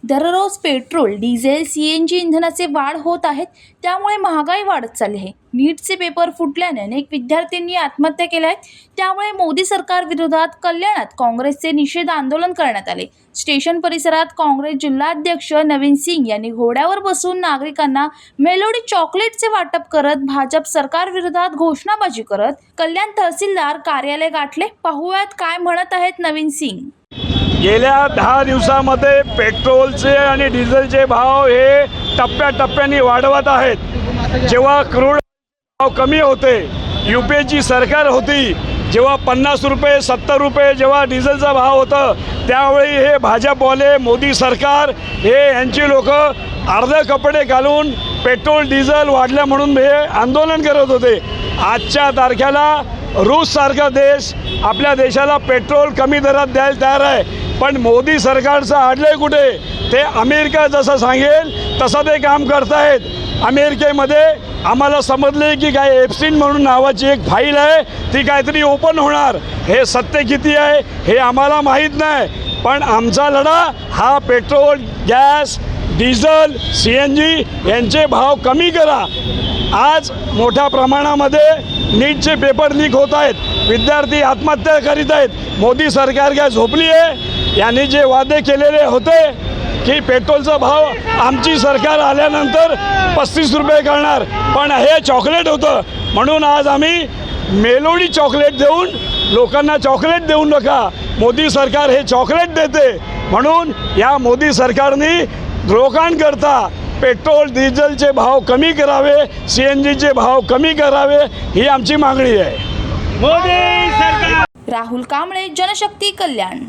दररोज petrol, diesel, CNG इंधनाचे वाढ होत आहेत, त्यामुळे महागाई वाढत चालली आहे। नीटचे पेपर फुटल्याने अनेक विद्यार्थ्यांनी आत्महत्या केल्या आहेत। त्यामुळे मोदी सरकार विरोधात कल्याणात काँग्रेसचे निषेध आंदोलन करण्यात आले। स्टेशन परिसरात काँग्रेस जिल्हाध्यक्ष नवीन सिंग यांनी घोड्यावर बसून नागरिकांना मेलोडी चॉकलेटचे वाटप करत भाजप सरकार विरोधात घोषणाबाजी करत कल्याण तहसीलदार कार्यालय गाठले। पाहुयात काय म्हणत आहेत नवीन सिंग। गेल्या 10 दिवसामध्ये पेट्रोलचे आणि डिझेलचे भाव हे टप्प्याटप्प्याने वाढवत आहेत। जेव्हा क्रूड भाव कमी होते, UPAची सरकार होती, जेव्हा 50 रुपये 70 रुपये जेव्हा डिझेलचा भाव होता, त्यावेळी हे भाजपवाले मोदी सरकार हे यांची लोक अर्धे कपडे घालून पेट्रोल डिझेल वाढल्या म्हणून हे आंदोलन करत होते। आजच्या तारखेला रूससारखा देश आपल्या देशाला पेट्रोल कमी दरात द्यायला तयार आहे, पण मोदी सरकारचं अडलंय कुठे? ते अमेरिका जसं सांगेल तसं ते काम करतायत। अमेरिकेमध्ये आम्हाला समजले की काय एप्सिन म्हणून नावाची एक फाईल आहे, ती काहीतरी ओपन होणार। हे सत्य किती आहे हे आम्हाला माहीत नाही, पण आमचा लढा हा पेट्रोल, गॅस, डिझेल, CNG यांचे भाव कमी करा। आज मोठ्या प्रमाणामध्ये नीटचे पेपर लीक होत आहेत, विद्यार्थी आत्महत्या करीत आहेत। मोदी सरकार काय झोपली आहे? यांनी जे वादे केलेले होते की पेट्रोलचा भाव आमची सरकार आल्यानंतर 35 रुपये करणार, पण हे चॉकलेट होतं, म्हणून आज आम्ही मेलोडी चॉकलेट देऊन लोकांना चॉकलेट देऊ नका, मोदी सरकार हे चॉकलेट देते। म्हणून या मोदी सरकारने लोकांकरता पेट्रोल डिझेलचे भाव कमी करावे, CNGचे भाव कमी करावे, ही आमची मागणी आहे। मोदी सरकार। राहुल कांबळे, जनशक्ती कल्याण।